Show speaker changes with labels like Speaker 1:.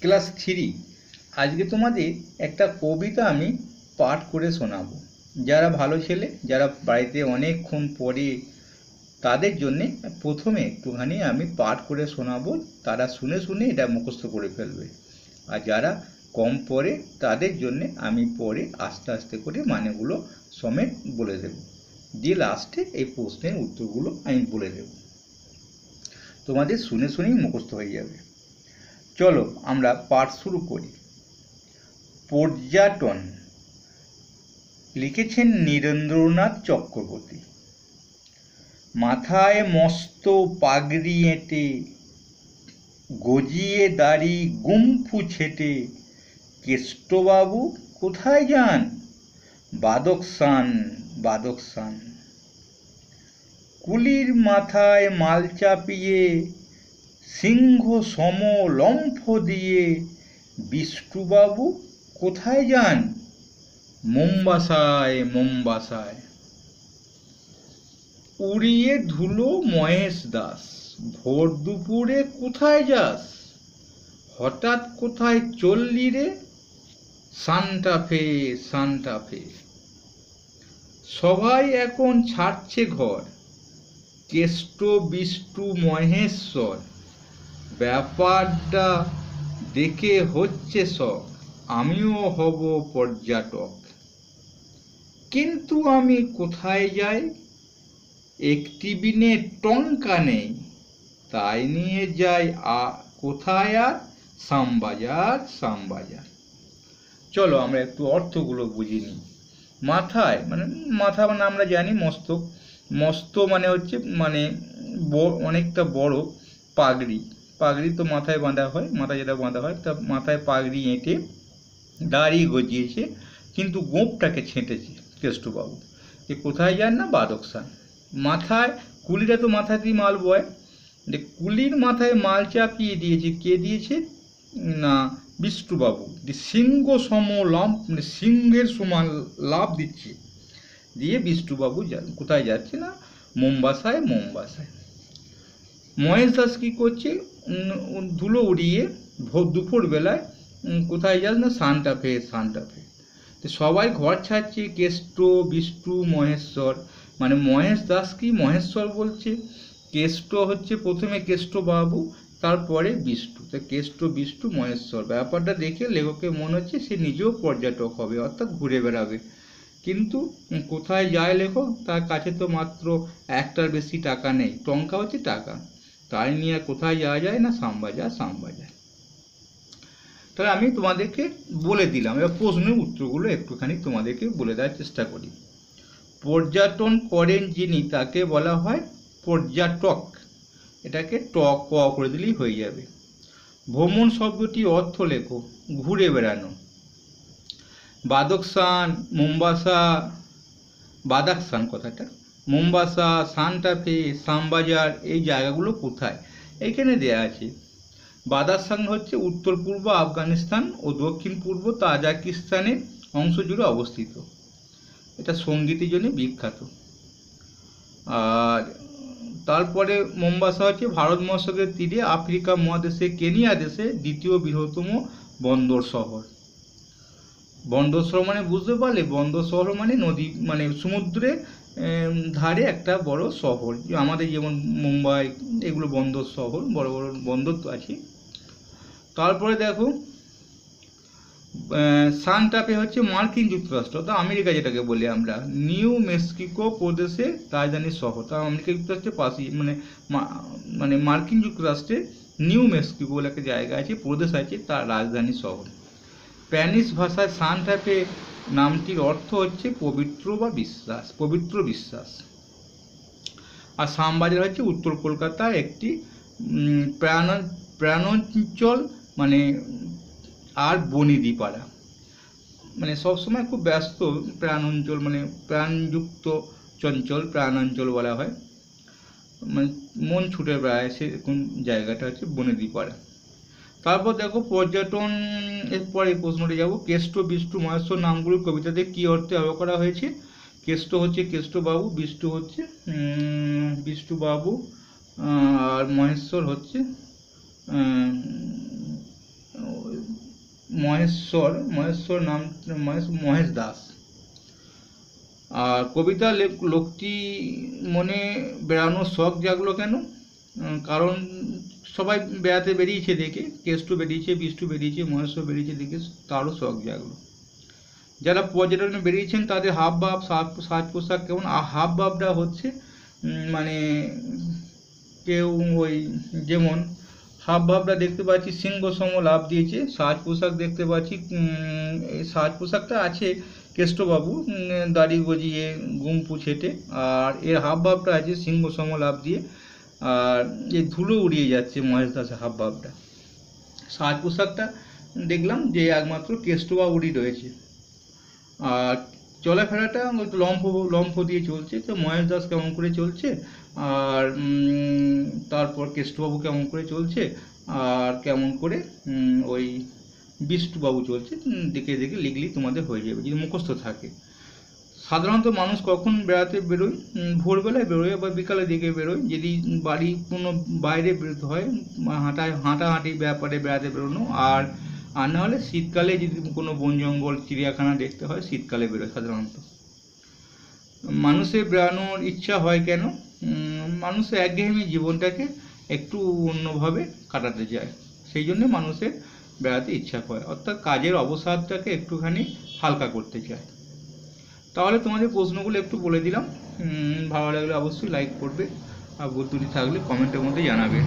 Speaker 1: Class 3। আজকে তোমাদের একটা কবিতা আমি পাঠ করে শোনাবো। যারা ভালো ছেলে, যারা বাড়িতে অনেকক্ষণ পড়ে, তাদের জন্যে প্রথমে একটুখানি আমি পাঠ করে শোনাবো। তারা শুনে শুনে এটা মুখস্থ করে ফেলবে। আর যারা কম পড়ে তাদের জন্যে আমি পরে আস্তে আস্তে করে মানেগুলো সমেত বলে দেব, দিয়ে লাস্টে এই প্রশ্নের উত্তরগুলো আমি বলে দেব। তোমাদের শুনে শুনেই মুখস্থ হয়ে যাবে। চলো আমরা পাঠ শুরু করি। পর্যটন, লিখেছেন নীরেন্দ্রনাথ চক্রবর্তী। মাথায় মস্ত পাগড়ি এঁটে, গজিয়ে দাড়ি গুম্ফু ছেটে, কেষ্টবাবু কোথায় যান? বাদকসান, বাদকসান। কুলির মাথায় মাল চাপিয়ে, সিংহ সম লম্ফ দিয়ে, বিষ্টুবাবু কোথায় যান? মোম্বাসায়, মোম্বাসায়। উড়িয়ে ধুলো মহেশ দাস, ভোর দুপুরে কোথায় যাস? হঠাৎ কোথায় চললি রে? সান্টাফে, সান্টাফে। সবাই এখন ছাড়ছে ঘর, কেষ্ট বিষ্টু মহেশ্বর। ব্যাপারটা দেখে হচ্ছে শখ, আমিও হব পর্যটক। কিন্তু আমি কোথায় যাই? একটি বিনে টঙ্কা নেই, তাই নিয়ে যাই কোথায় আর? শ্যামবাজার, শ্যামবাজার। চলো আমরা একটু অর্থগুলো বুঝে নিই। মাথায় মানে মাথা মানে আমরা জানি মস্তক, মস্ত মানে হচ্ছে মানে অনেকটা বড়। পাগড়ি, পাগড়ি তো মাথায় বাঁধা হয়, মাথায় যেটা বাঁধা হয়, তা মাথায় পাগড়ি এঁটে দাড়ি গজিয়েছে, কিন্তু গোঁপটাকে ছেঁটেছে কেষ্টবাবু। যে কোথায় যান? না বাদকসান। মাথায় কুলিরা তো মাথা দিয়ে মাল বয়, যে কুলির মাথায় মাল চাপিয়ে দিয়েছে, কে দিয়েছে? না বিষ্টুবাবু। যে সিংহ সম লাভ, মানে সিংহের সমান লাভ দিচ্ছে, দিয়ে বিষ্টুবাবু কোথায় যাচ্ছে? না মোম্বাসায়, মোম্বাসায়। মহেশ দাস কি করছে? ধুলো উড়িয়ে ভোর দুপুর বেলায় কোথায় যাস? না সান্টাফে, সান্টাফে। তো সবাই ঘর ছাড়ছে, কেষ্ট বিষ্টু মহেশ্বর। মানে মহেশ দাস কি মহেশ্বর বলছে, কেষ্ট হচ্ছে প্রথমে কেষ্টবাবু, তারপরে বিষ্টু। তো কেষ্ট বিষ্টু মহেশ্বর। ব্যাপারটা দেখে লেখকের মনে হচ্ছে সে নিজেও পর্যটক হবে, অর্থাৎ ঘুরে বেড়াবে। কিন্তু কোথায় যায় লেখক? তার কাছে তো মাত্র একটার বেশি টাকা নেই, টঙ্কা হচ্ছে টাকা, তাই নিয়ে কোথায় যাওয়া যায়? না শ্যামবাজার, শ্যামবাজার। তাহলে আমি তোমাদেরকে বলে দিলাম, এবার প্রশ্নের উত্তরগুলো একটুখানি তোমাদেরকে বলে দেওয়ার চেষ্টা করি। পর্যটন করেন যিনি, তাকে বলা হয় পর্যটক। এটাকে ক করে দিলেই হয়ে যাবে। ভ্রমণ শব্দটি অর্থ লেখো, ঘুরে বেড়ানো। বাদকসান, মোম্বাসা, বাদাকসান কথাটা, মোম্বাসা, সান্টাফে, শ্যামবাজার, এই জায়গাগুলো কোথায়? এখানে দেয়া আছে। বাদাকসান হচ্ছে উত্তর পূর্ব আফগানিস্তান ও দক্ষিণ পূর্ব তাজিকিস্তানের অংশ জুড়ে অবস্থিত। এটা সঙ্গীতের জন্য বিখ্যাত। আর তারপরে মোম্বাসা হচ্ছে ভারত মহাসাগরের তীরে আফ্রিকা মহাদেশে কেনিয়া দেশে দ্বিতীয় বৃহত্তম বন্দর শহর। বন্দর শহর মানে বুঝতে পারলে, বন্দর শহর মানে নদী, মানে সমুদ্রের ধারে একটা বড় শহর। আমাদের যেমন মুম্বাই, এগুলো বন্দর শহর, বড় বড় বন্দর তো আছে। তারপরে দেখো সান্টাফে হচ্ছে মার্কিন যুক্তরাষ্ট্র, অর্থাৎ আমেরিকা যেটাকে বলি আমরা, নিউ মেক্সিকো প্রদেশের রাজধানী শহর। তা আমেরিকা যুক্তরাষ্ট্রের পাশেই, মানে মার্কিন যুক্তরাষ্ট্রে নিউ মেক্সিকো বলে একটা জায়গা আছে, প্রদেশ আছে, তার রাজধানী শহর। স্প্যানিশ ভাষায় সান্টাফে নামটির অর্থ হচ্ছে পবিত্র বা বিশ্বাস, পবিত্র বিশ্বাস। আর শ্যামবাজার হচ্ছে উত্তর কলকাতার একটি প্রাণাঞ্চল, মানে আর বনিদিপাড়া, মানে সবসময় খুব ব্যস্ত প্রাণাঞ্চল, মানে প্রাণযুক্ত চঞ্চল, প্রাণাঞ্চল বলা হয়, মানে মন ছুটে বেড়ায় সেরকম জায়গাটা হচ্ছে বনিদিপাড়া। তারপর দেখো পর্যটন, এরপর এই প্রশ্নটি যাবো। কেষ্ট বিষ্টু মহেশ্বর নামগুলো কবিতাতে কি অর্থে ব্যবহার করা হয়েছে? কেষ্ট হচ্ছে কেষ্টবাবু, বিষ্টু হচ্ছে বিষ্টুবাবু, আর মহেশ্বর হচ্ছে মহেশ্বর নাম মহেশ দাস। আর কবিতা লোকটি মনে বেড়ানোর শখ জাগলো কেন? কারণ সবাই বেড়াতে বেরিয়েছে দেখে, কেষ্টু বেরিয়েছে, বিষ্টু বেরিয়েছে, মহেশ্বর বেরিয়েছে দেখে তারও শখ জাগলো। যারা পর্যটনে বেরিয়েছেন তাদের হাব ভাব সাজ পোশাক কেমন? হাব ভাবটা হচ্ছে মানে কেউ ওই যেমন হাব ভাবটা দেখতে পাচ্ছি সিংহ সম লাভ দিয়েছে, সাজ পোশাক দেখতে পাচ্ছি এই সাজ পোশাকটা আছে কেষ্টবাবু দাড়ি গজিয়ে গুম্পু ছেটে, আর এর হাব ভাবটা আছে সিংহ সম লাভ দিয়ে, আর এই ধুলো উড়িয়ে যাচ্ছে মহেশ দাসের হাব ভাবটা। সাজ পোশাকটা দেখলাম যে একমাত্র কেষ্টবাবুরই রয়েছে। আর চলাফেরাটা লম্ফ দিয়ে চলছে, তো মহেশ দাস কেমন করে চলছে, আর তারপর কেষ্টবাবু কেমন করে চলছে, আর কেমন করে ওই বিষ্টুবাবু চলছে, দেখে দেখে লিখলেই তোমাদের হয়ে যাবে যদি মুখস্থ থাকে। সাধারণত মানুষ কখন বেড়াতে বেরোয়? ভোরবেলায় বেরোয়, আবার বিকালের দিকে বেরোয়। যদি বাড়ি কোনো বাইরে বেরোতে হয়, হাঁটাহাঁটি ব্যাপারে বেড়াতে বেরোনো, আর না হলে শীতকালে যদি কোনো বন জঙ্গল চিড়িয়াখানা দেখতে হয় শীতকালে বেরোয় সাধারণত। মানুষের বেড়ানোর ইচ্ছা হয় কেন? মানুষের একঘেয়েমি জীবনটাকে একটু অন্যভাবে কাটাতে চায়, সেই জন্য মানুষের বেড়াতে ইচ্ছা করে, অর্থাৎ কাজের অবসাদটাকে একটুখানি হালকা করতে চায়। তাহলে তোমাদের প্রশ্নগুলো একটু বলে দিলাম, ভালো লাগলে অবশ্যই লাইক করবে, আর ভুল ত্রুটি থাকলে কমেন্টের মধ্যে জানাবে।